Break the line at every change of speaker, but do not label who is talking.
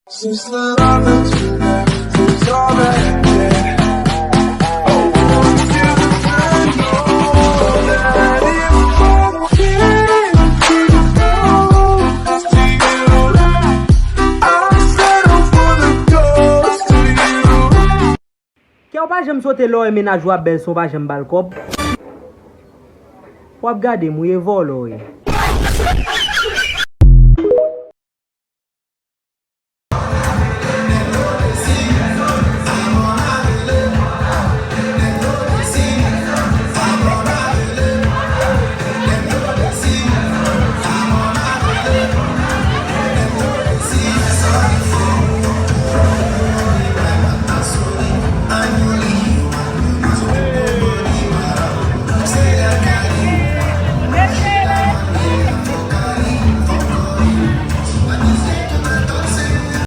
Since the lovers you left is all that
Kè ou pa jem sote lò e menaj wap bel son pa jem bal kop? Wap gade mouye vol lò e.